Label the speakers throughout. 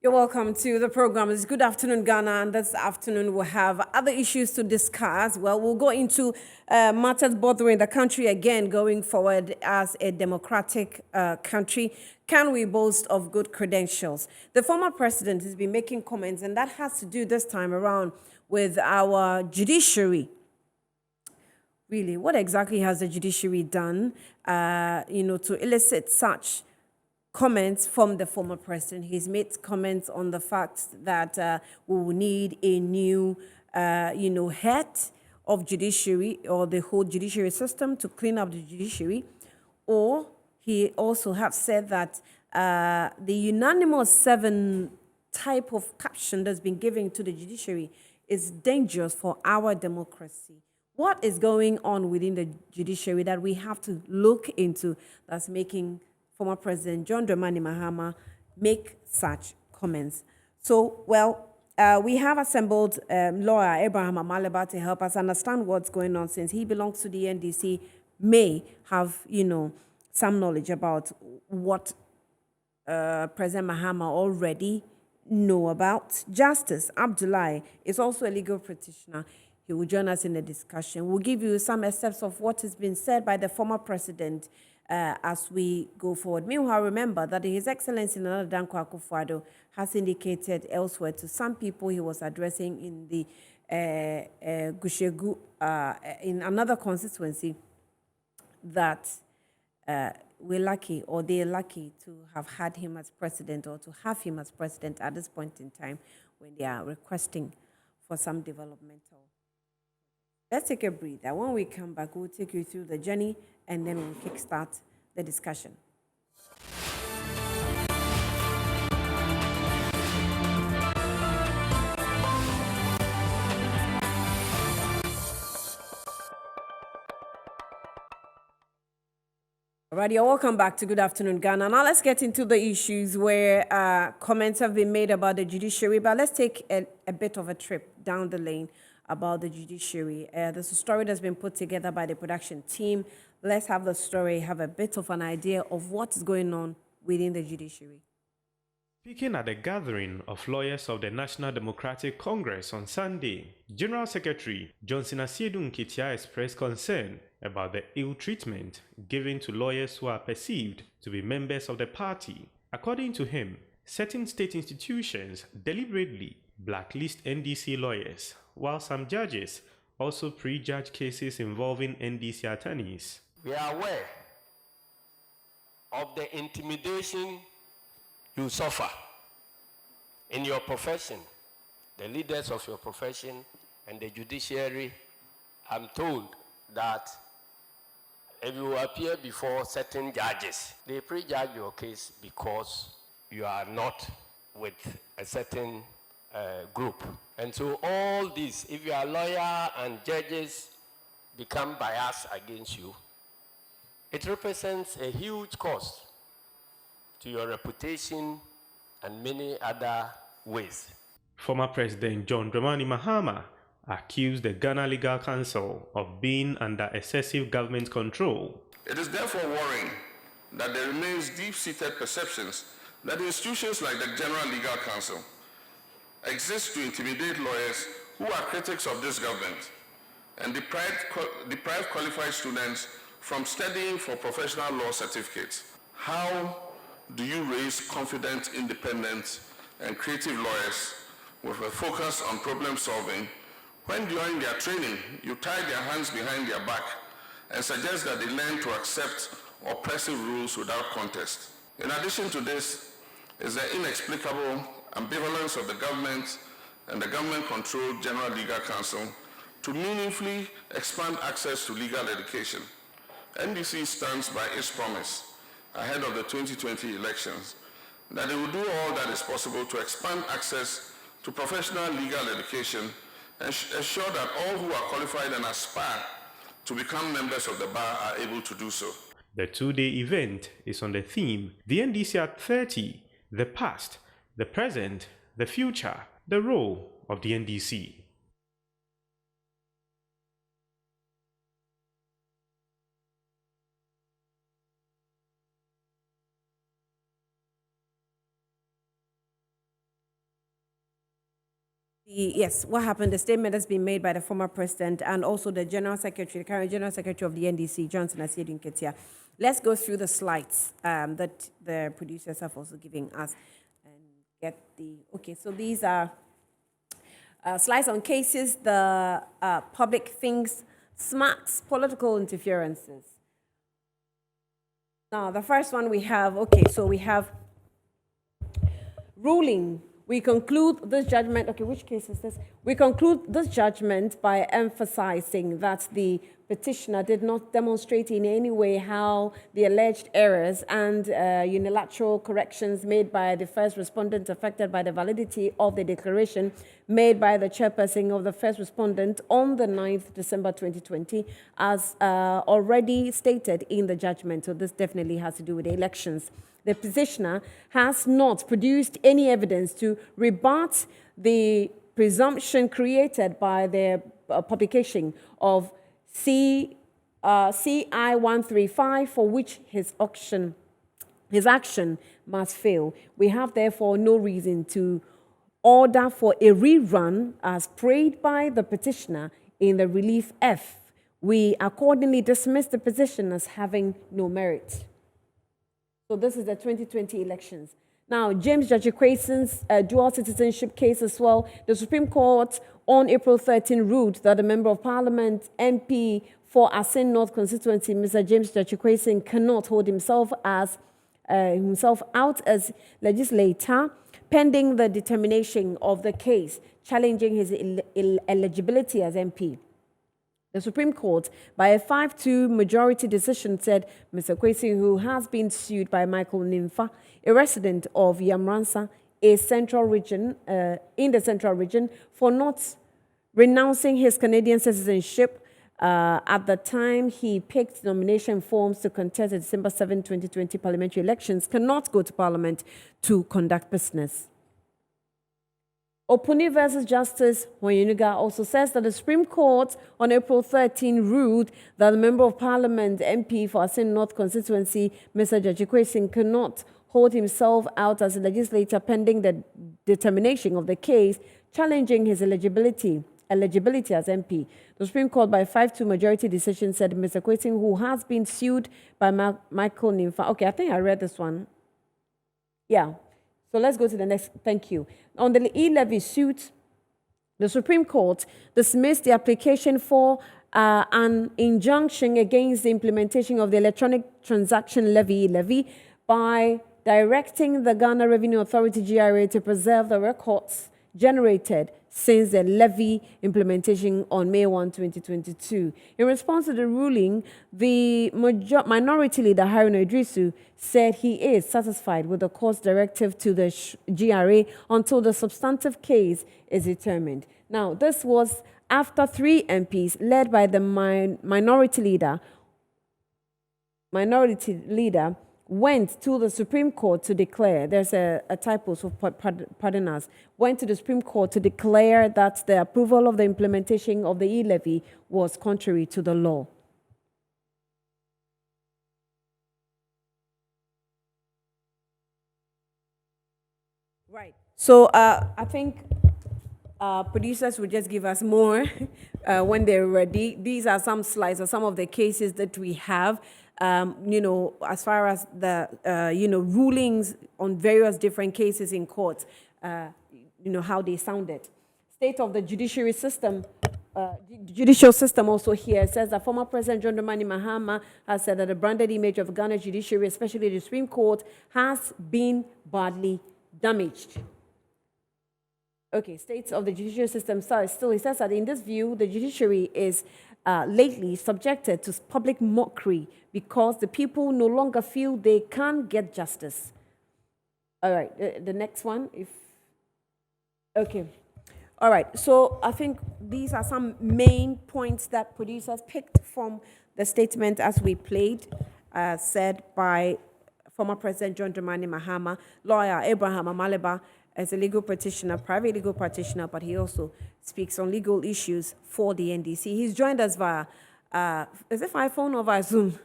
Speaker 1: You're welcome to the program. It's Good Afternoon, Ghana, and this afternoon we'll have other issues to discuss. Well, we'll go into matters bothering the country again going forward as a democratic country. Can we boast of good credentials? The former president has been making comments, and that has to do this time around with our judiciary. Really, what exactly has the judiciary done, to elicit such comments from the former president? He's made comments on the fact that we will need a new, head of judiciary or the whole judiciary system to clean up the judiciary. Or he also have said that the unanimous 7 type of caption that's been given to the judiciary is dangerous for our democracy. What is going on within the judiciary that we have to look into that's making former President John Dramani Mahama make such comments? So, we have assembled lawyer Abraham Amaliba to help us understand what's going on, since he belongs to the NDC, may have, some knowledge about what President Mahama already know about. Justice Abdulai is also a legal practitioner. He will join us in the discussion. We'll give you some excerpts of what has been said by the former president as we go forward. Meanwhile, remember that His Excellency Nana Dankwa Akufo-Addo has indicated elsewhere to some people he was addressing in the Gushegu, in another constituency, that we're lucky, or they're lucky, to have had him as president, or to have him as president at this point in time when they are requesting for some developmental. Let's take a breather. When we come back, we'll take you through the journey and then we'll kickstart the discussion. Alright, you're welcome back to Good Afternoon, Ghana. Now let's get into the issues where comments have been made about the judiciary, but let's take a bit of a trip down the lane about the judiciary. There's a story that's been put together by the production team. Let's have the story, have a bit of an idea of what is going on within the judiciary.
Speaker 2: Speaking at the gathering of lawyers of the National Democratic Congress on Sunday, General Secretary Johnson Asiedu Nketia expressed concern about the ill treatment given to lawyers who are perceived to be members of the party. According to him, certain state institutions deliberately blacklist NDC lawyers, while some judges also prejudge cases involving NDC attorneys.
Speaker 3: We are aware of the intimidation you suffer in your profession, the leaders of your profession and the judiciary. I'm told that if you appear before certain judges, they prejudge your case because you are not with a certain group. And so all this, if you are a lawyer and judges become biased against you, it represents a huge cost to your reputation and many other ways.
Speaker 2: Former President John Dramani Mahama accused the Ghana Legal Council of being under excessive government control.
Speaker 4: It is therefore worrying that there remains deep-seated perceptions that institutions like the General Legal Council exist to intimidate lawyers who are critics of this government and deprive qualified students from studying for professional law certificates. How do you raise confident, independent, and creative lawyers with a focus on problem solving when during their training you tie their hands behind their back and suggest that they learn to accept oppressive rules without contest? In addition to this is the inexplicable ambivalence of the government and the government-controlled General Legal Council to meaningfully expand access to legal education. NDC stands by its promise ahead of the 2020 elections that it will do all that is possible to expand access to professional legal education and ensure that all who are qualified and aspire to become members of the bar are able to do so.
Speaker 2: The 2-day event is on the theme, the NDC at 30, the past, the present, the future, the role of the NDC.
Speaker 1: Yes, what happened? The statement has been made by the former president and also the general secretary, the current general secretary of the NDC, Johnson Asiedu Nketia. Let's go through the slides that the producers have also given us and get the. Okay, so these are slides on cases the public thinks smacks political interferences. Now, the first one we have, okay, so we have ruling. We conclude this judgment, okay, which case is this? We conclude this judgment by emphasizing that the petitioner did not demonstrate in any way how the alleged errors and unilateral corrections made by the first respondent affected by the validity of the declaration made by the chairperson of the first respondent on the 9th December 2020, as already stated in the judgment. So this definitely has to do with the elections. The petitioner has not produced any evidence to rebut the presumption created by the publication of CI 135, for which his action must fail. We have therefore no reason to order for a rerun as prayed by the petitioner in the relief F. We accordingly dismiss the petition as having no merit. So this is the 2020 elections. Now, James Judge-Quayson's dual citizenship case as well. The Supreme Court on April 13 ruled that the Member of Parliament MP for Asin North constituency, Mr. James Judge-Quayson, cannot hold himself out as legislator pending the determination of the case, challenging his eligibility as MP. The Supreme Court, by a 5-2 majority decision, said Mr. Kwesi, who has been sued by Michael Nimfa, a resident of Yamransa, in the central region, for not renouncing his Canadian citizenship at the time he picked nomination forms to contest the December 7, 2020 parliamentary elections, cannot go to Parliament to conduct business. Opuni versus Justice Wanyenuga also says that the Supreme Court on April 13 ruled that the Member of Parliament MP for Asin North constituency, Mr. Judge-Quayson, cannot hold himself out as a legislator pending the determination of the case, challenging his eligibility as MP. The Supreme Court, by a 5-2 majority decision, said Mr. Quayson, who has been sued by Michael Nimfa. Okay, I think I read this one. Yeah. So let's go to the next. Thank you. On the e-levy suit, the Supreme Court dismissed the application for an injunction against the implementation of the electronic transaction levy by directing the Ghana Revenue Authority GRA to preserve the records generated since the levy implementation on May 1, 2022. In response to the ruling, the minority leader, Haruna Idrisu, said he is satisfied with the court's directive to the GRA until the substantive case is determined. Now, this was after 3 MPs, led by the minority leader, went to the Supreme Court to declare, there's a typo, so pardon us, went to the Supreme Court to declare that the approval of the implementation of the e-levy was contrary to the law. Right. So I think producers will just give us more when they're ready. These are some slides of some of the cases that we have. As far as the, rulings on various different cases in court, how they sounded. State of the judiciary system, judicial system also here says that former President John Dramani Mahama has said that the branded image of Ghana judiciary, especially the Supreme Court, has been badly damaged. Okay, states of the judicial system still, he says that in this view, the judiciary is lately subjected to public mockery because the people no longer feel they can get justice. All right, the next one. Okay. All right, so I think these are some main points that producers picked from the statement as we played, said by former President John Dramani Mahama, lawyer Abraham Amaliba, as a legal practitioner, private legal practitioner, but he also speaks on legal issues for the NDC. He's joined us via, is it via phone or via Zoom?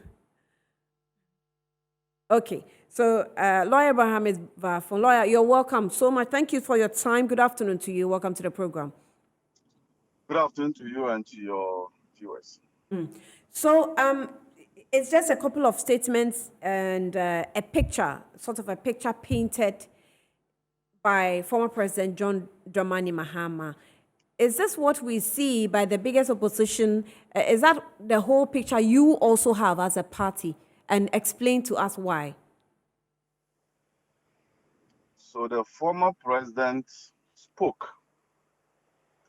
Speaker 1: Okay, So, Lawyer Abraham is from Lawyer. You're welcome so much. Thank you for your time. Good afternoon to you. Welcome to the program.
Speaker 5: Good afternoon to you and to your viewers.
Speaker 1: So, it's just a couple of statements and a picture, sort of a picture painted by former President John Dramani Mahama. Is this what we see by the biggest opposition? Is that the whole picture you also have as a party? And explain to us why.
Speaker 5: So the former president spoke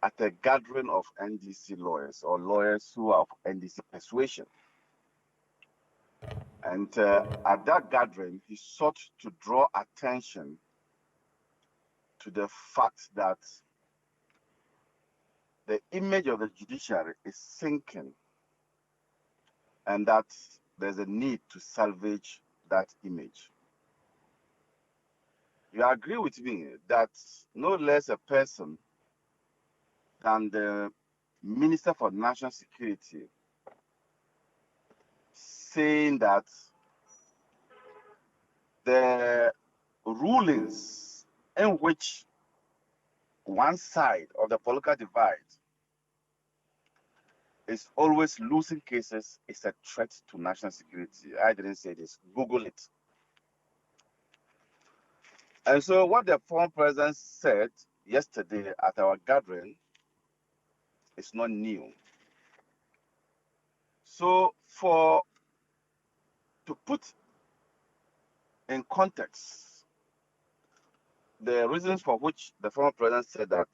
Speaker 5: at a gathering of NDC lawyers or lawyers who are of NDC persuasion. And at that gathering, he sought to draw attention to the fact that the image of the judiciary is sinking and that there's a need to salvage that image. You agree with me that no less a person than the Minister for National Security saying that the rulings in which one side of the political divide is always losing cases is a threat to national security. I didn't say this. Google it. And so what the former president said yesterday at our gathering is not new. So to put in context the reasons for which the former president said that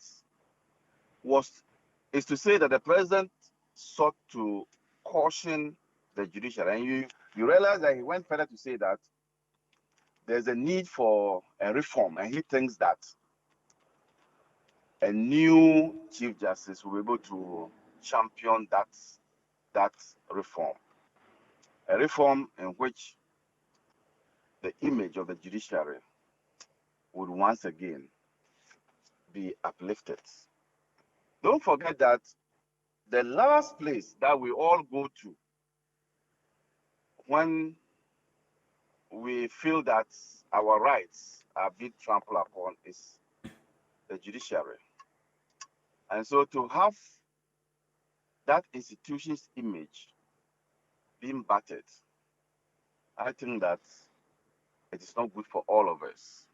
Speaker 5: is to say that the president sought to caution the judiciary. And you realize that he went further to say that there's a need for a reform, and he thinks that a new Chief Justice will be able to champion that reform. A reform in which the image of the judiciary would once again be uplifted. Don't forget that the last place that we all go to when we feel that our rights are being trampled upon is the judiciary. And so to have that institution's image being battered, I think that it is not good for all of us.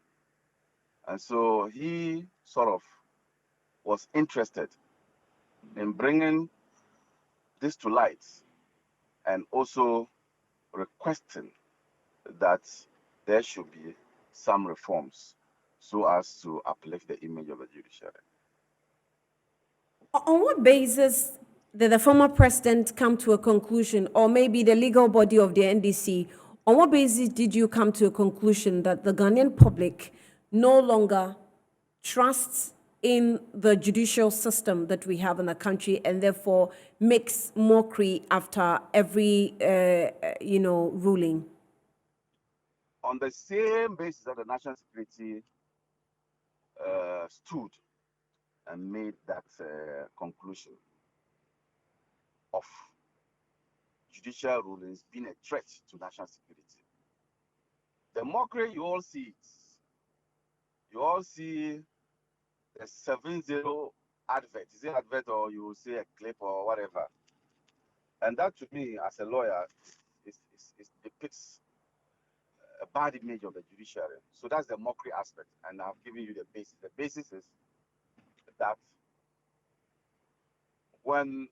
Speaker 5: And so he sort of was interested in bringing this to light and also requesting that there should be some reforms so as to uplift the image of the judiciary.
Speaker 1: On what basis did the former president come to a conclusion, or maybe the legal body of the NDC, on what basis did you come to a conclusion that the Ghanaian public no longer trusts in the judicial system that we have in the country and therefore makes mockery after every, ruling?
Speaker 5: On the same basis that the national security stood and made that conclusion of judicial rulings being a threat to national security. The mockery, you all see it. You all see the 7-0 advert. Is it advert or you will say a clip or whatever? And that to me, as a lawyer, it depicts a bad image of the judiciary. So that's the mockery aspect. And I've given you the basis. The basis is that when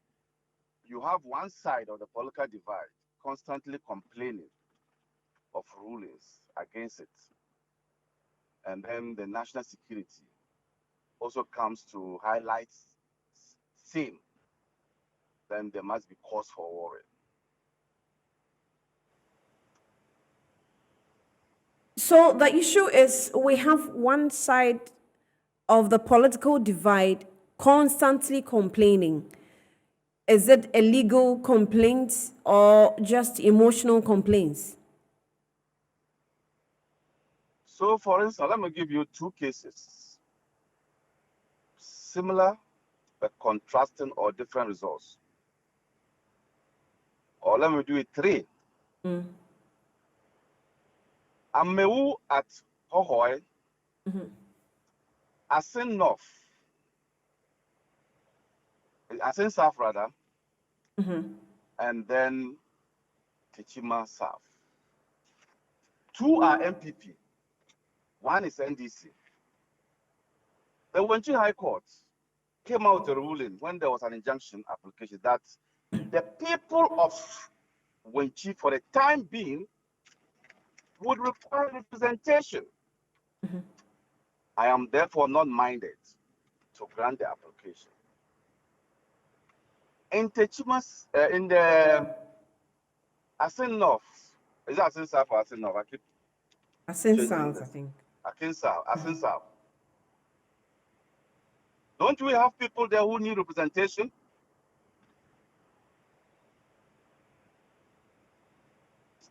Speaker 5: you have one side of the political divide constantly complaining of rulings against it, and then the national security also comes to highlight same, then there must be cause for worry.
Speaker 1: So the issue is we have one side of the political divide constantly complaining. Is it a legal complaint or just emotional complaints?
Speaker 5: So, for instance, let me give you two cases, similar but contrasting or different results. Or let me do it three. Amewu at Hohoy, Asin North, Asin South rather, and then Techima South. 2 are MPP, 1 is NDC. The Wenchi High Court came out a ruling when there was an injunction application that the people of Wenchi, for the time being, would require representation. I am therefore not minded to grant the application. In Techimas, in the Asin North, is that Asin South or Asin North? I keep
Speaker 1: Asin
Speaker 5: changing
Speaker 1: South,
Speaker 5: this.
Speaker 1: I think.
Speaker 5: Asin South. Don't we have people there who need representation?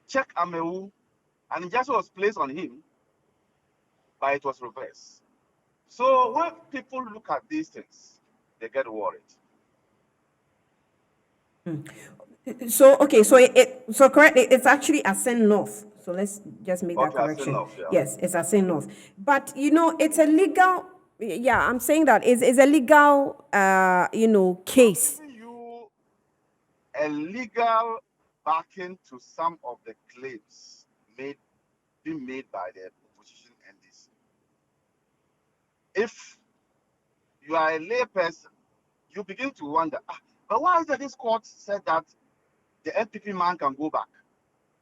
Speaker 5: Check Amewu, and injunction was placed on him, but it was reversed. So when people look at these things, they get worried.
Speaker 1: So okay, so so correct. It's actually Asin North. So let's just make that
Speaker 5: Okay, Asin
Speaker 1: correction.
Speaker 5: North, yeah.
Speaker 1: Yes, it's Asin North. But it's a legal. Yeah, I'm saying that it's a legal, case.
Speaker 5: Giving you a legal backing to some of the claims being made by the opposition NDC. If you are a layperson, you begin to wonder, but why is it this court said that the NPP man can go back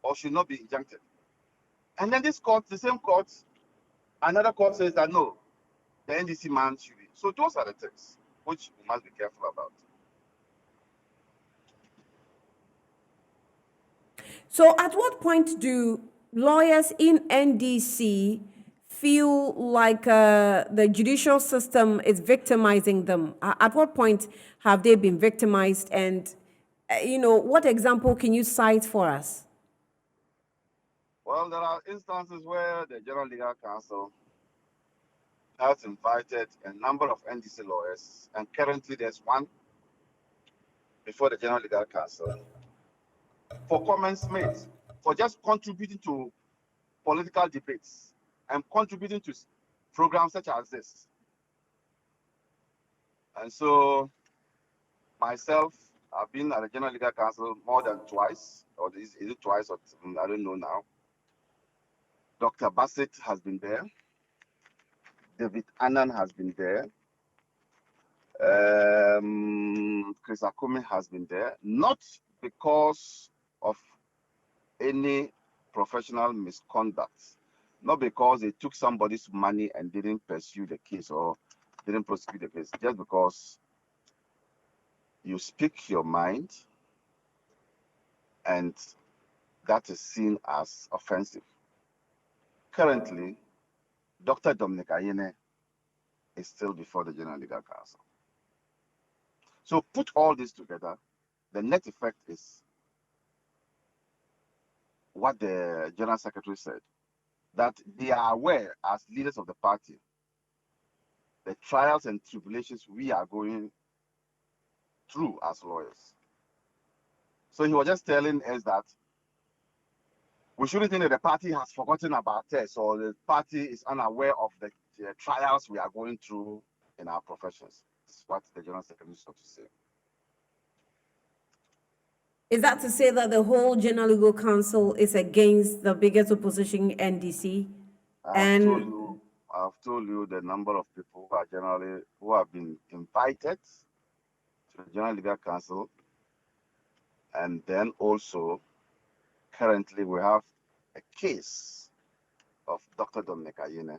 Speaker 5: or should not be injuncted? And then this court, the same court, another court says that no, the NDC man should be. So those are the things which we must be careful about.
Speaker 1: So at what point do lawyers in NDC feel like the judicial system is victimizing them? At what point have they been victimized? And, what example can you cite for us?
Speaker 5: Well, there are instances where the General Legal Counsel has invited a number of NDC lawyers, and currently there's one before the General Legal Counsel, for comments made, for just contributing to political debates and contributing to programs such as this. And so, myself, I've been at the General Legal Counsel more than twice, or is it twice, or I don't know now. Dr. Bassett has been there. David Annan has been there. Chris Akume has been there. Not because of any professional misconduct, not because they took somebody's money and didn't pursue the case or didn't prosecute the case, just because you speak your mind and that is seen as offensive. Currently, Dr. Dominic Ayene is still before the General Legal Counsel. So put all this together, the net effect is what the General Secretary said, that they are aware as leaders of the party, the trials and tribulations we are going through as lawyers. So he was just telling us that we shouldn't think that the party has forgotten about us or the party is unaware of the trials we are going through in our professions. That's what the General Secretary is to say.
Speaker 1: Is that to say that the whole General Legal Council is against the biggest opposition, NDC?
Speaker 5: I've told you the number of people who have been invited to the General Legal Council, and then also currently we have a case of Dr. Dominic Ayene,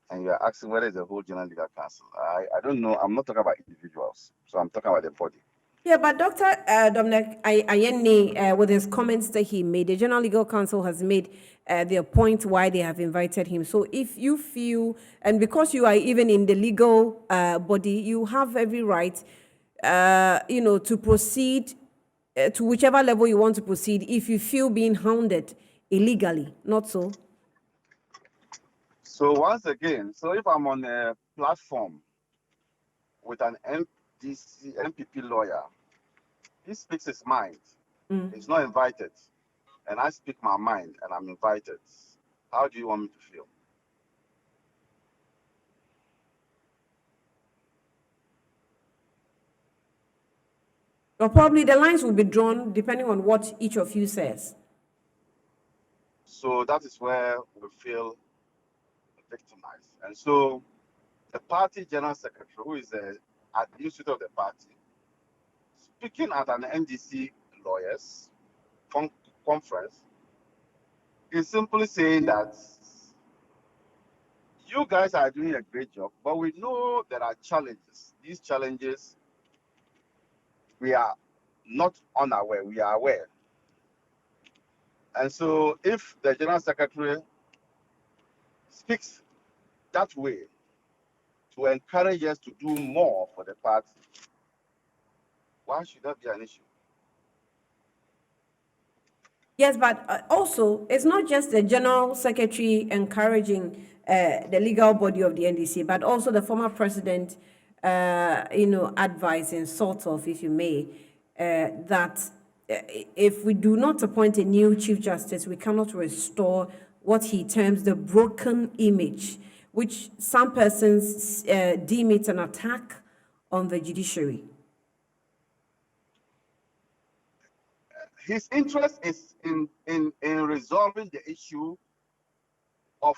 Speaker 5: and you are asking whether it's the whole General Legal Council. I don't know. I'm not talking about individuals, so I'm talking about the body.
Speaker 1: Yeah, but Dr. Dominic Ayene, with his comments that he made, the General Legal Council has made their point why they have invited him. So if you feel, and because you are even in the legal body, you have every right, to proceed to whichever level you want to proceed if you feel being hounded illegally, not so?
Speaker 5: So once again, so if I'm on a platform with an MPP lawyer, he speaks his mind. He's not invited. And I speak my mind and I'm invited. How do you want me to feel?
Speaker 1: Or probably the lines will be drawn depending on what each of you says.
Speaker 5: So that is where we feel victimized. And so the party general secretary, who is the administrator of the party, speaking at an NDC lawyers conference, is simply saying that you guys are doing a great job, but we know there are challenges. These challenges, we are not unaware, we are aware. And so if the general secretary speaks that way to encourage us to do more for the party, why should that be an issue?
Speaker 1: Yes, but also, it's not just the general secretary encouraging the legal body of the NDC, but also the former president, advising, sort of, if you may, that if we do not appoint a new chief justice, we cannot restore what he terms the broken image, which some persons deem it an attack on the judiciary.
Speaker 5: His interest is in resolving the issue of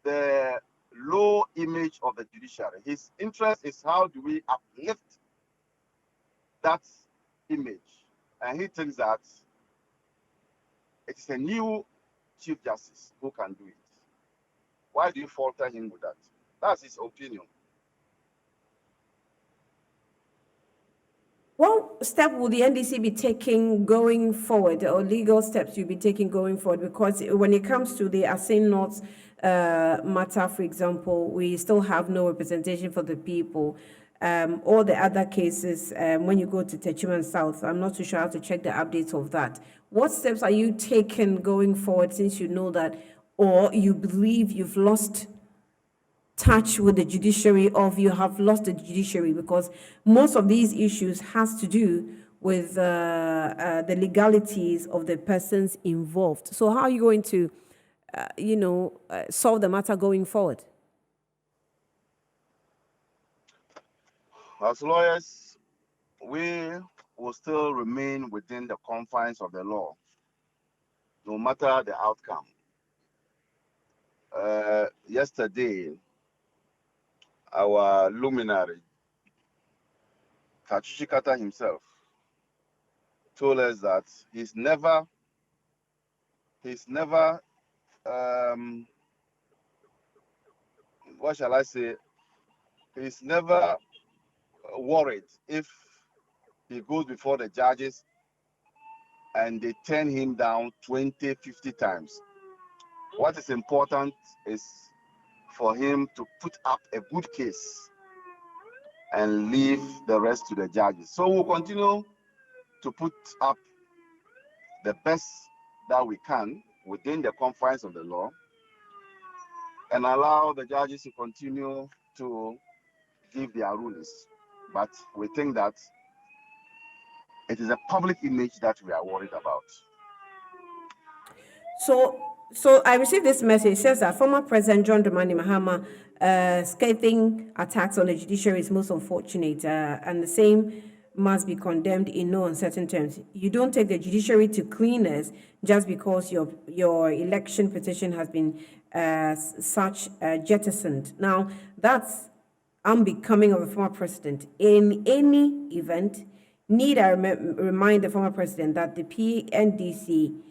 Speaker 5: the low image of the judiciary. His interest is how do we uplift that image. And he thinks that it is a new chief justice who can do it. Why do you falter him with that? That's his opinion.
Speaker 1: What step will the NDC be taking going forward, or legal steps you'll be taking going forward? Because when it comes to the Asin North matter, for example, we still have no representation for the people. All the other cases, when you go to Techiman South, I'm not too sure how to check the updates of that. What steps are you taking going forward, since you know that, or you believe you've lost touch with the judiciary, or if you have lost the judiciary? Because most of these issues has to do with the legalities of the persons involved. So how are you going to, solve the matter going forward?
Speaker 5: As lawyers, we will still remain within the confines of the law, no matter the outcome. Yesterday, our luminary, Tachichikata himself, told us that he's never, what shall I say, he's never worried if he goes before the judges and they turn him down 20, 50 times. What is important is for him to put up a good case and leave the rest to the judges. So we'll continue to put up the best that we can within the confines of the law and allow the judges to continue to give their rulings. But we think that it is a public image that we are worried about.
Speaker 1: So I received this message. It says that former President John Dramani Mahama scathing attacks on the judiciary is most unfortunate, and the same must be condemned in no uncertain terms. You don't take the judiciary to cleaners just because your election petition has been jettisoned. Now, that's unbecoming of a former president. In any event, need I remind the former president that the PNDC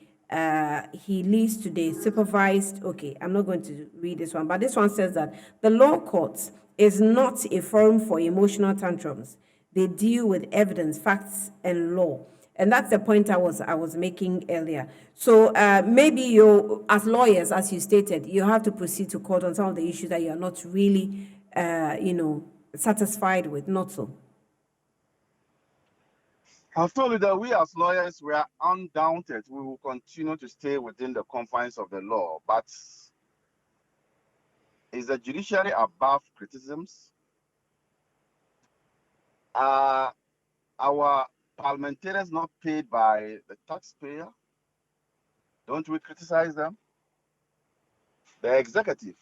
Speaker 1: he leads today supervised, okay, I'm not going to read this one, but this one says that the law courts is not a forum for emotional tantrums. They deal with evidence, facts, and law. And that's the point I was making earlier. So maybe you, as lawyers, as you stated, you have to proceed to court on some of the issues that you're not really, satisfied with, not so.
Speaker 5: I've told you that we as lawyers, we are undaunted. We will continue to stay within the confines of the law. But is the judiciary above criticisms? Are our parliamentarians not paid by the taxpayer? Don't we criticize them? The executive,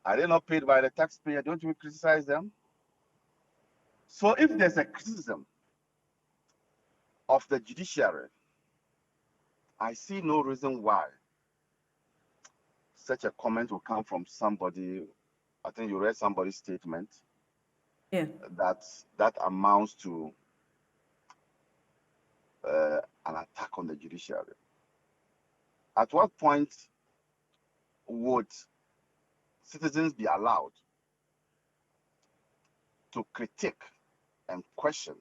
Speaker 5: are they not paid by the taxpayer? Don't we criticize them? So if there's a criticism of the judiciary, I see no reason why such a comment will come from somebody. I think you read somebody's statement.
Speaker 1: Yeah.
Speaker 5: That amounts to an attack on the judiciary. At what point would citizens be allowed to critique and question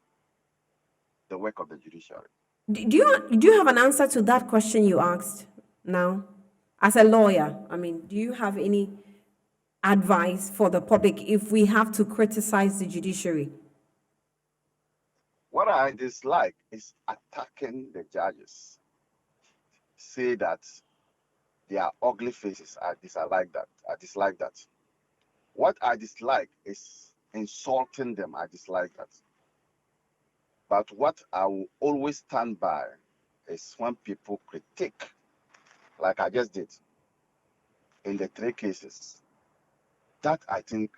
Speaker 5: the work of the judiciary?
Speaker 1: Do you have an answer to that question you asked now? As a lawyer, I mean, do you have any advice for the public if we have to criticize the judiciary?
Speaker 5: What I dislike is attacking the judges. Say that they are ugly faces. I dislike that. What I dislike is insulting them. I dislike that. But what I will always stand by is when people critique, like I just did in the 3 cases. That I think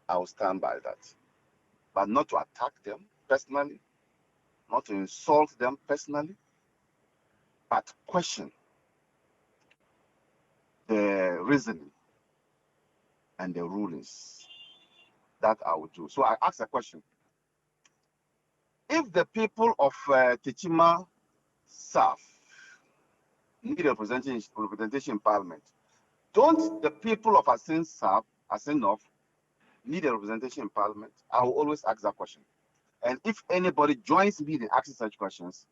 Speaker 5: I will stand by that. But not to attack them personally, not to insult them personally, but question the reasoning and the rulings. That I will do. So I ask a question. If the people of Techima South need representation in Parliament, don't the people of Asin South, Asin North, need a representation in Parliament? I will always ask that question. And if anybody joins me in asking such questions,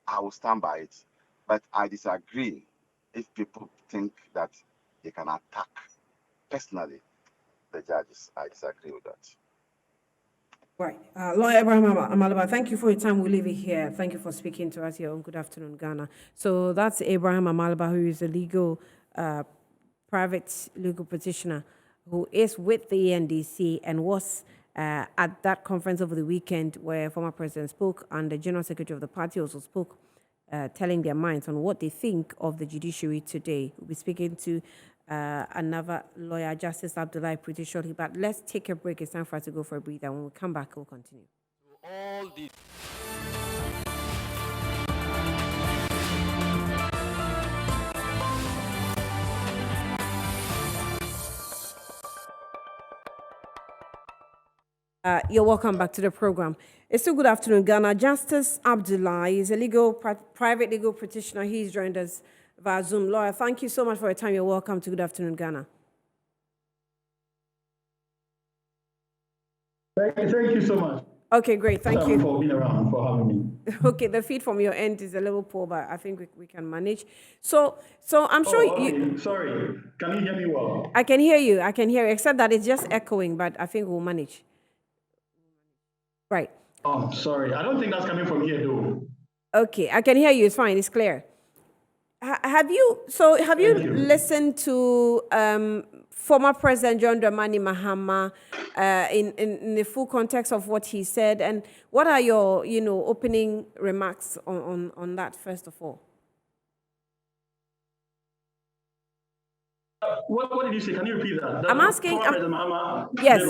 Speaker 5: I will stand by it. But I disagree if people think that they can attack personally the judges. I disagree with that.
Speaker 1: Right. Lawyer Abraham Amaliba, thank you for your time. We'll leave it here. Thank you for speaking to us here on Good Afternoon, Ghana. So that's Abraham Amaliba, who is a private legal petitioner who is with the NDC and was at that conference over the weekend where former president spoke and the general secretary of the party also spoke, telling their minds on what they think of the judiciary today. We'll be speaking to another lawyer, Justice Abdulai, pretty shortly. But let's take a break. It's time for us to go for a breather. When we come back, we'll continue.
Speaker 3: All these.
Speaker 1: You're welcome back to the program. It's still Good Afternoon, Ghana. Justice Abdulai is a private legal practitioner. He's joined us via Zoom. Lawyer, thank you so much for your time. You're welcome to Good Afternoon, Ghana.
Speaker 6: Thank you so much.
Speaker 1: Okay, great. Thank you
Speaker 6: for being around, for having me.
Speaker 1: Okay, the feed from your end is a little poor, but I think we can manage. So I'm sure you.
Speaker 6: Sorry, can you hear me well?
Speaker 1: I can hear you, except that it's just echoing, but I think we'll manage. Right.
Speaker 6: Oh, sorry. I don't think that's coming from here, though.
Speaker 1: Okay, I can hear you. It's fine. It's clear. Have you listened to former President John Dramani Mahama in the full context of what he said, and what are your opening remarks on that first of all?
Speaker 6: What did you say? Can you repeat that?
Speaker 1: I'm asking.
Speaker 6: Yes.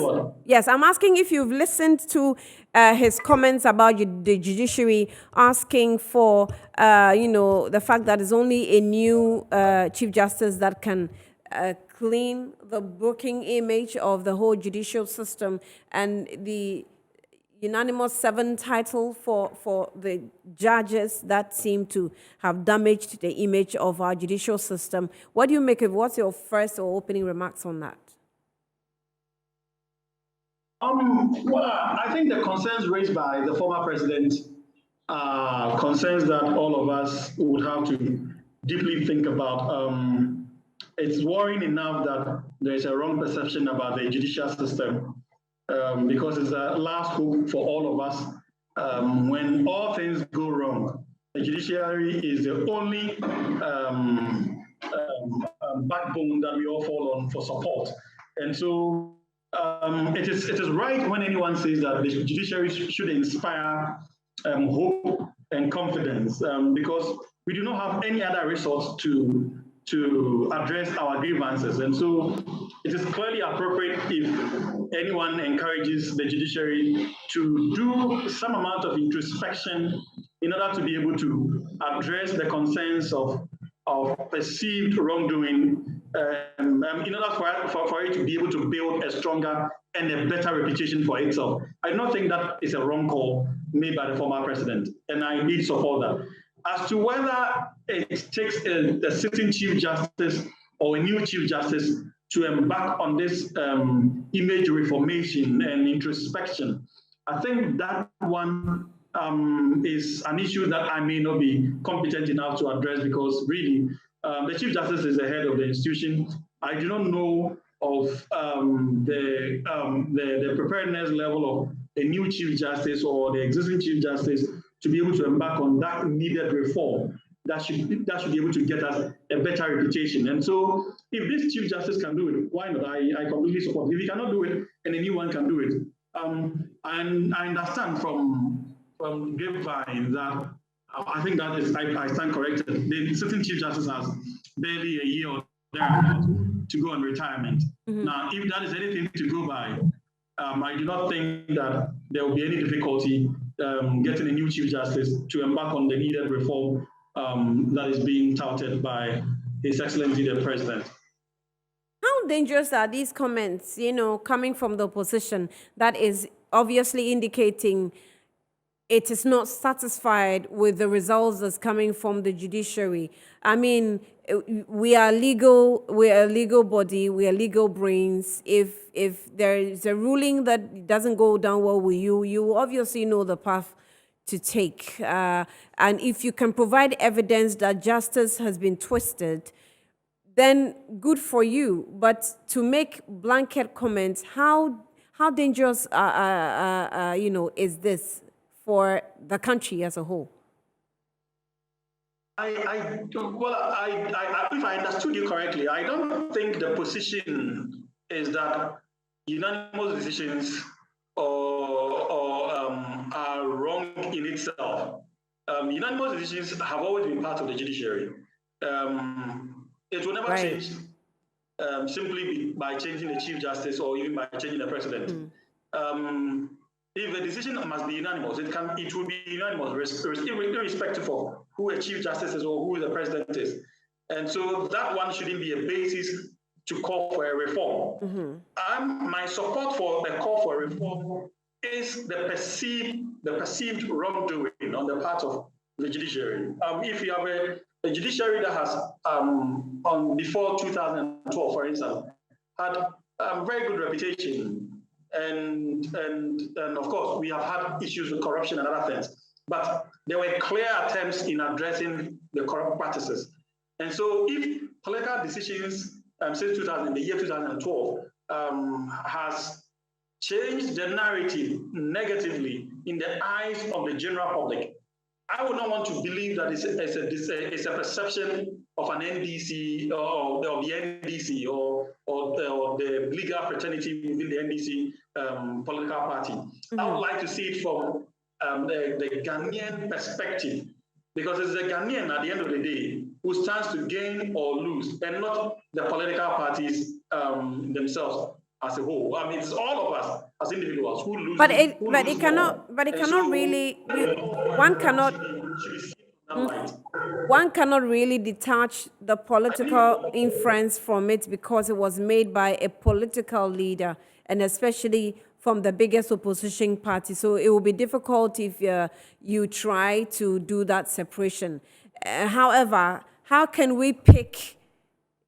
Speaker 1: Yes. I'm asking if you've listened to his comments about the judiciary, asking for the fact that it's only a new Chief Justice that can clean the broken image of the whole judicial system, and the unanimous 7 title for the judges that seem to have damaged the image of our judicial system. What do you make of? What's your first or opening remarks on that?
Speaker 6: Well, I think the concerns raised by the former president are concerns that all of us would have to deeply think about. It's worrying enough that there is a wrong perception about the judicial system. Because it's a last hope for all of us. When all things go wrong, the judiciary is the only backbone that we all fall on for support. And so it is right when anyone says that the judiciary should inspire hope and confidence, because we do not have any other resource to to address our grievances. And so it is clearly appropriate if anyone encourages the judiciary to do some amount of introspection in order to be able to address the concerns of perceived wrongdoing, in order for it to be able to build a stronger and a better reputation for itself. I do not think that is a wrong call made by the former president, and I need support that. As to whether it takes a sitting Chief Justice or a new Chief Justice to embark on this image reformation and introspection, I think that one is an issue that I may not be competent enough to address, because really the Chief Justice is the head of the institution. I do not know of the preparedness level of a new Chief Justice or the existing Chief Justice to be able to embark on that needed reform that should be able to get us a better reputation. And so if this Chief Justice can do it, why not? I completely support it. If he cannot do it, and anyone can do it. And I understand from Grapevine that I think that is, I stand corrected. The sitting Chief Justice has barely a year or thereabouts to go on retirement. Now, if that is anything to go by, I do not think that there will be any difficulty getting a new Chief Justice to embark on the needed reform that is being touted by His Excellency the President.
Speaker 1: How dangerous are these comments, coming from the opposition that is obviously indicating it is not satisfied with the results that's coming from the judiciary? I mean, we are legal body, we are legal brains. If there is a ruling that doesn't go down well with you, you obviously know the path to take. And if you can provide evidence that justice has been twisted, then good for you. But to make blanket comments, how dangerous is this for the country as a whole?
Speaker 6: If I understood you correctly, I don't think the position is that unanimous decisions are wrong in itself. Unanimous decisions have always been part of the judiciary. It will never change simply by changing the Chief Justice or even by changing the President. If the decision must be unanimous, it will be unanimous, irrespective of who a Chief Justice is or who the President is. And so that one shouldn't be a basis to call for a reform. My support for the call for a reform is the perceived wrongdoing on the part of the judiciary. If you have a judiciary that has, before 2012, for instance, had a very good reputation, and of course, we have had issues with corruption and other things, but there were clear attempts in addressing the corrupt practices. And so if political decisions since the year 2012 has changed the narrative negatively in the eyes of the general public, I would not want to believe that it's a perception of an NDC or the NDC or the legal fraternity within the NDC political party. I would like to see it from the Ghanaian perspective, because it's the Ghanaian at the end of the day who stands to gain or lose, and not the political parties themselves as a whole. I mean, it's all of us as individuals who lose.
Speaker 1: But it cannot really. One cannot really detach the political inference from it, because it was made by a political leader, and especially from the biggest opposition party. So it will be difficult if you try to do that separation. However, how can we pick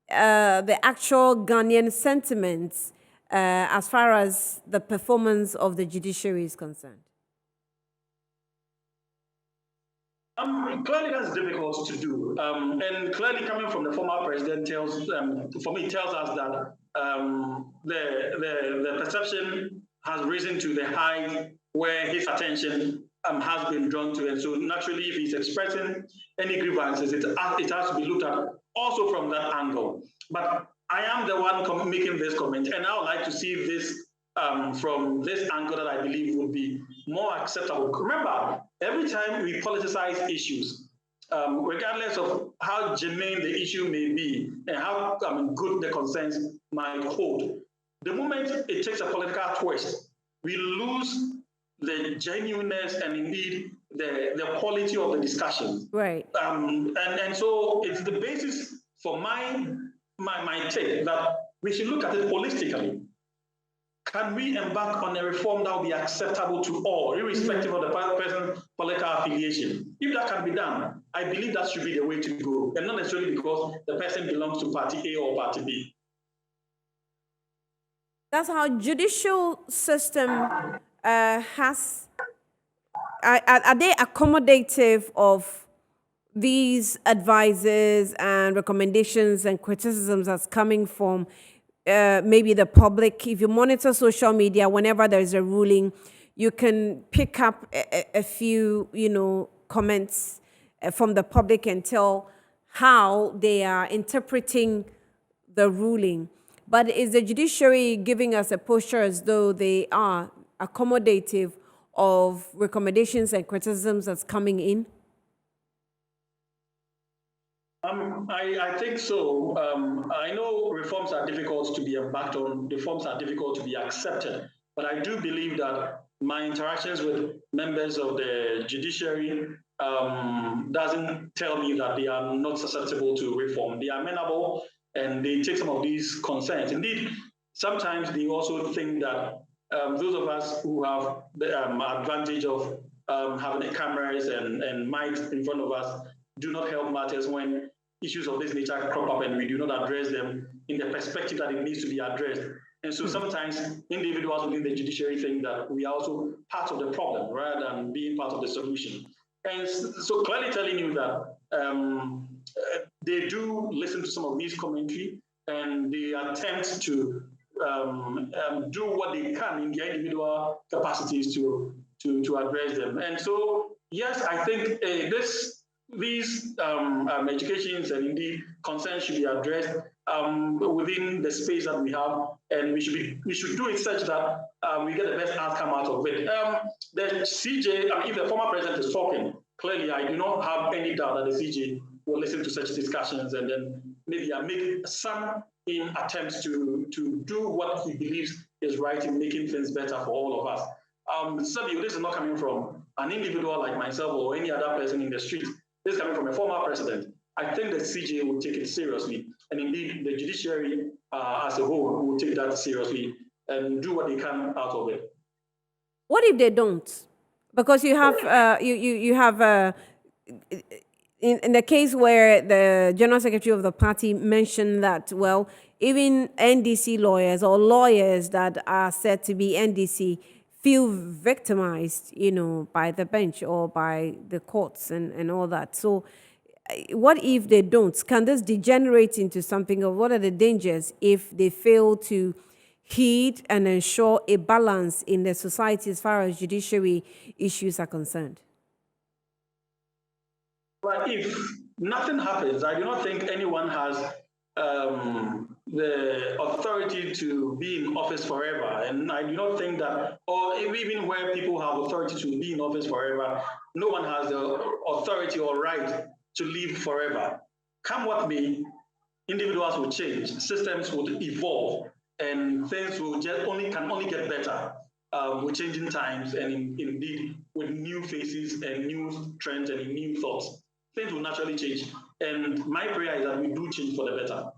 Speaker 1: the actual Ghanaian sentiments as far as the performance of the judiciary is concerned?
Speaker 6: Clearly, that's difficult to do. And clearly, coming from the former president tells us that the perception has risen to the height where his attention has been drawn to. And so naturally, if he's expressing any grievances, it has to be looked at also from that angle. But I am the one making this comment, and I would like to see this from this angle that I believe would be more acceptable. Remember, every time we politicize issues, regardless of how germane the issue may be and how good the concerns might hold, the moment it takes a political twist, we lose the genuineness and indeed the quality of the discussion.
Speaker 1: Right.
Speaker 6: And so it's the basis for my take that we should look at it holistically. Can we embark on a reform that will be acceptable to all, irrespective of the person's political affiliation? If that can be done, I believe that should be the way to go, and not necessarily because the person belongs to party A or party B.
Speaker 1: That's how judicial system has. Are they accommodative of these advices and recommendations and criticisms that's coming from maybe the public? If you monitor social media, whenever there's a ruling, you can pick up a few, comments from the public and tell how they are interpreting the ruling. But is the judiciary giving us a posture as though they are accommodative of recommendations and criticisms that's coming in?
Speaker 6: I think so. I know reforms are difficult to be embarked on, reforms are difficult to be accepted, but I do believe that my interactions with members of the judiciary doesn't tell me that they are not susceptible to reform. They are amenable and they take some of these concerns. Indeed, sometimes they also think that those of us who have the advantage of having the cameras and mics in front of us do not help matters when issues of this nature crop up and we do not address them in the perspective that it needs to be addressed. And so sometimes individuals within the judiciary think that we are also part of the problem rather than being part of the solution. And so clearly telling you that they do listen to some of these commentary and they attempt to do what they can in their individual capacities to address them. And so, yes, I think these educations and indeed concerns should be addressed within the space that we have, and we should do it such that we get the best outcome out of it. The CJ, if the former president is talking, clearly I do not have any doubt that the CJ will listen to such discussions and then maybe make some attempts to do what he believes is right in making things better for all of us. Certainly, this is not coming from an individual like myself or any other person in the street. This is coming from a former president. I think the CJ will take it seriously, and indeed the judiciary as a whole will take that seriously and do what they can out of it.
Speaker 1: What if they don't? Because you have you have in the case where the general secretary of the party mentioned that, well, even NDC lawyers or lawyers that are said to be NDC feel victimized, by the bench or by the courts and all that. So what if they don't? Can this degenerate into something, or what are the dangers if they fail to heed and ensure a balance in the society as far as judiciary issues are concerned?
Speaker 6: But if nothing happens, I do not think anyone has the authority to be in office forever. And I do not think that, or even where people have authority to be in office forever, no one has the authority or right to live forever. Come what may, individuals will change, systems will evolve, and things will can only get better with changing times and indeed with new faces and new trends and new thoughts. Things will naturally change. And my prayer is that we do change for the better.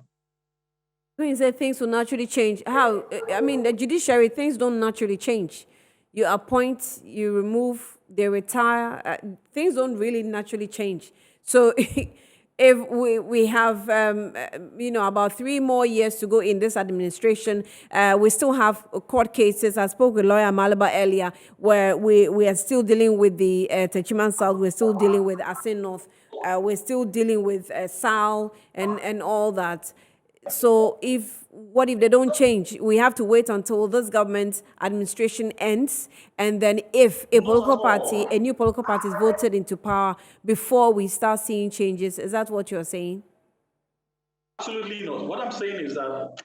Speaker 1: When you say things will naturally change, how? I mean, the judiciary, things don't naturally change. You appoint, you remove, they retire. Things don't really naturally change. So if we have, about 3 more years to go in this administration, we still have court cases. I spoke with lawyer Amaliba earlier, where we are still dealing with the Techiman South, we're still dealing with Asin North, we're still dealing with Sal and all that. So what if they don't change? We have to wait until this government administration ends, and then if a new political party is voted into power before we start seeing changes. Is that what you're saying?
Speaker 6: Absolutely not. What I'm saying is that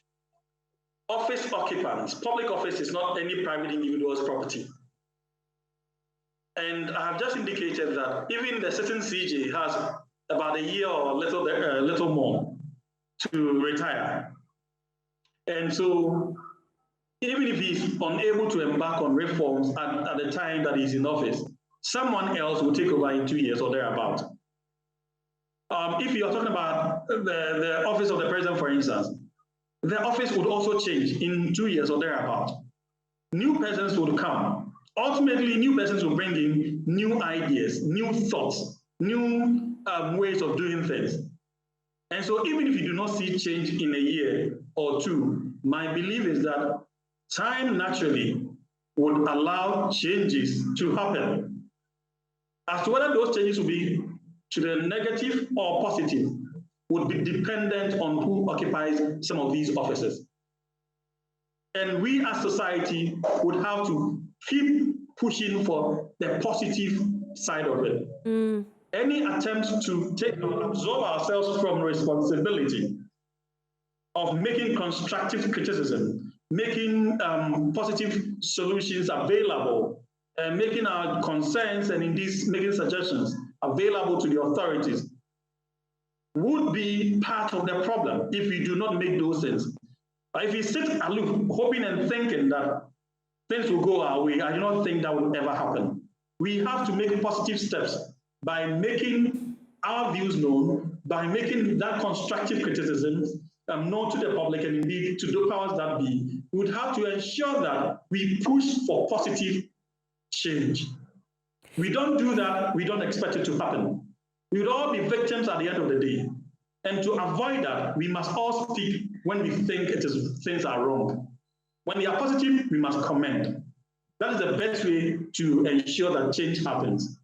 Speaker 6: office occupants, public office is not any private individual's property. And I have just indicated that even the sitting CJ has about a year or little more to retire. And so even if he's unable to embark on reforms at the time that he's in office, someone else will take over in 2 years or thereabout. If you're talking about the office of the president, for instance, the office would also change in 2 years or thereabout. New persons would come. Ultimately, new persons will bring in new ideas, new thoughts, new ways of doing things. And so even if you do not see change in a year or two, my belief is that time naturally would allow changes to happen. As to whether those changes will be to the negative or positive would be dependent on who occupies some of these offices. And we as society would have to keep pushing for the positive side of it. Any attempt to absolve ourselves from responsibility of making constructive criticism, making positive solutions available, and making our concerns and indeed making suggestions available to the authorities would be part of the problem if we do not make those things. But if we sit aloof, hoping and thinking that things will go our way, I do not think that will ever happen. We have to make positive steps by making our views known, by making that constructive criticism known to the public and indeed to the powers that be. We would have to ensure that we push for positive change. We don't do that, we don't expect it to happen. We would all be victims at the end of the day. And to avoid that, we must all speak when we think things are wrong. When they are positive, we must comment. That is the best way to ensure that change happens.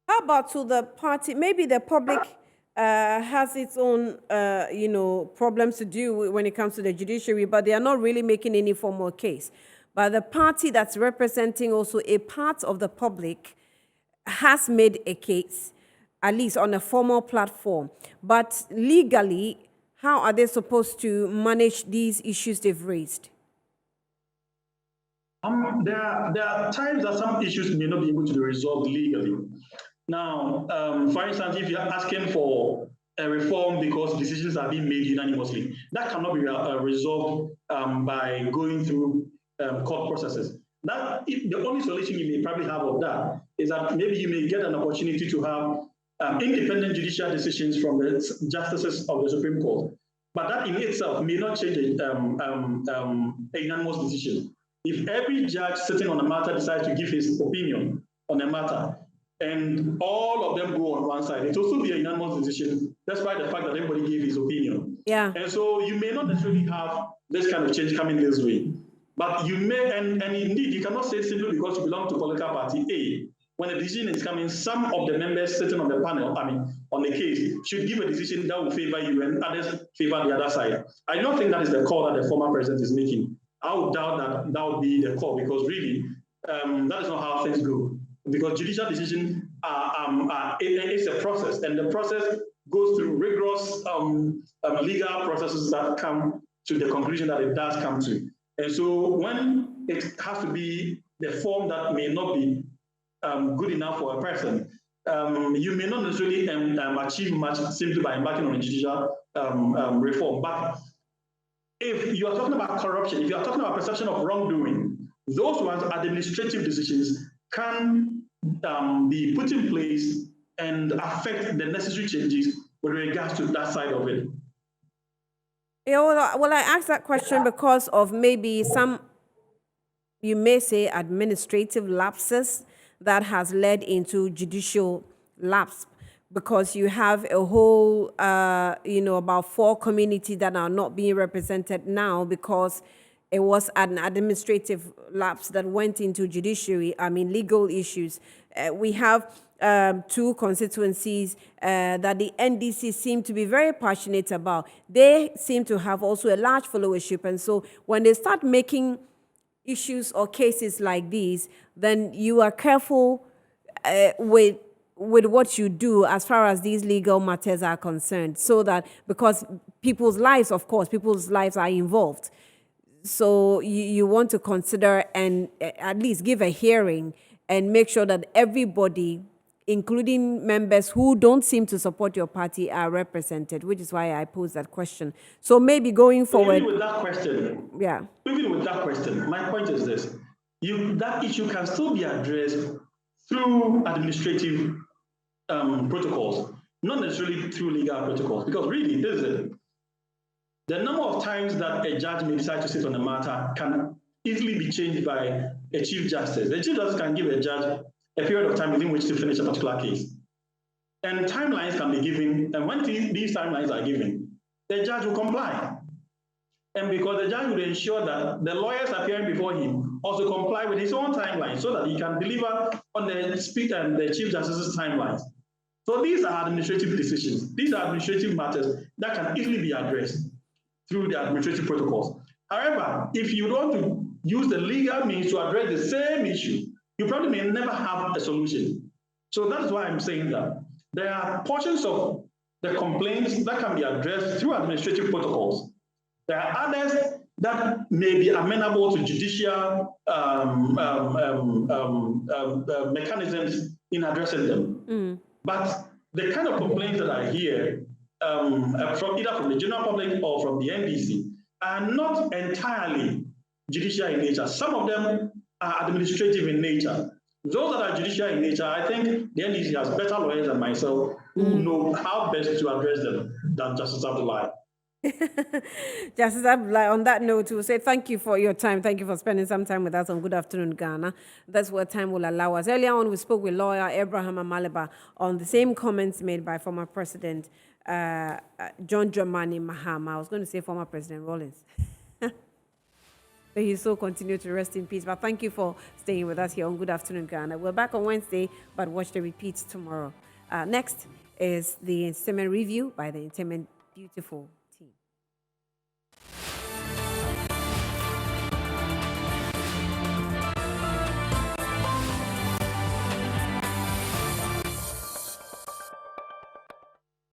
Speaker 1: How about to the party? Maybe the public has its own, problems to do when it comes to the judiciary, but they are not really making any formal case. But the party that's representing also a part of the public has made a case, at least on a formal platform. But legally, how are they supposed to manage these issues they've raised?
Speaker 6: There are times that some issues may not be able to be resolved legally. Now, for instance, if you're asking for a reform because decisions are being made unanimously, that cannot be resolved by going through court processes. The only solution you may probably have of that is that maybe you may get an opportunity to have independent judicial decisions from the justices of the Supreme Court. But that in itself may not change a unanimous decision. If every judge sitting on a matter decides to give his opinion on a matter, and all of them go on one side, it will still be a unanimous decision, despite the fact that everybody gave his opinion.
Speaker 1: Yeah.
Speaker 6: And so you may not necessarily have this kind of change coming this way. But you may, and indeed, you cannot say simply because you belong to political party A, when a decision is coming, some of the members sitting on the panel, on the case, should give a decision that will favor you and others favor the other side. I don't think that is the call that the former president is making. I would doubt that that would be the call, because really, that is not how things go. Because judicial decisions it's a process, and the process goes through rigorous legal processes that come to the conclusion that it does come to. And so when it has to be the form that may not be good enough for a person, you may not necessarily achieve much simply by embarking on a judicial reform. But if you are talking about corruption, if you are talking about perception of wrongdoing, those ones, administrative decisions, can be put in place and affect the necessary changes with regards to that side of it.
Speaker 1: Yeah, well, I asked that question because of maybe some, you may say, administrative lapses that has led into judicial lapse, because you have a whole, about 4 communities that are not being represented now because it was an administrative lapse that went into judiciary, legal issues. We have 2 constituencies that the NDC seem to be very passionate about. They seem to have also a large followership. And so when they start making issues or cases like these, then you are careful with what you do as far as these legal matters are concerned, so that, because people's lives are involved. So you want to consider and at least give a hearing and make sure that everybody including members who don't seem to support your party, are represented, which is why I posed that question. So maybe going forward...
Speaker 6: Even with that question,
Speaker 1: yeah.
Speaker 6: Even with that question, my point is this. That issue can still be addressed through administrative protocols, not necessarily through legal protocols, because really, this is it. The number of times that a judge may decide to sit on a matter can easily be changed by a chief justice. The chief justice can give a judge a period of time within which to finish a particular case. And timelines can be given, and when these timelines are given, the judge will comply. And because the judge will ensure that the lawyers appearing before him also comply with his own timeline so that he can deliver on the speaker and the chief justice's timelines. So these are administrative decisions. These are administrative matters that can easily be addressed through the administrative protocols. However, if you want to use the legal means to address the same issue, you probably may never have a solution. So that's why I'm saying that there are portions of the complaints that can be addressed through administrative protocols. There are others that may be amenable to judicial mechanisms in addressing them. But the kind of complaints that I hear from either from the general public or from the NDC are not entirely judicial in nature. Some of them are administrative in nature. Those that are judicial in nature, I think the NDC has better lawyers than myself who know how best to address them than Justice Abdulai.
Speaker 1: Justice Abdulai, on that note, we'll say thank you for your time. Thank you for spending some time with us on Good Afternoon Ghana. That's what time will allow us. Earlier on, we spoke with lawyer Abraham Amaliba on the same comments made by former President John Dramani Mahama. I was going to say former President Rawlings. But he so continued to rest in peace. But thank you for staying with us here on Good Afternoon Ghana. We're back on Wednesday, but watch the repeats tomorrow. Next is the Entertainment Review by the Entertainment Beautiful.